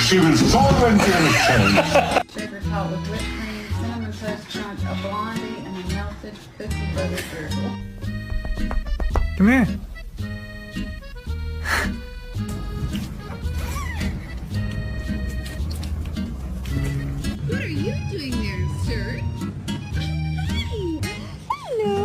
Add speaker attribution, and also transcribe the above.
Speaker 1: She was solvent in a sense.
Speaker 2: Sugar top with whipped cream, cinnamon toast crunch, a blondie, and a melted cookie butter drizzle.
Speaker 3: Come here.
Speaker 4: What are you doing there, sir? Hi. Hello.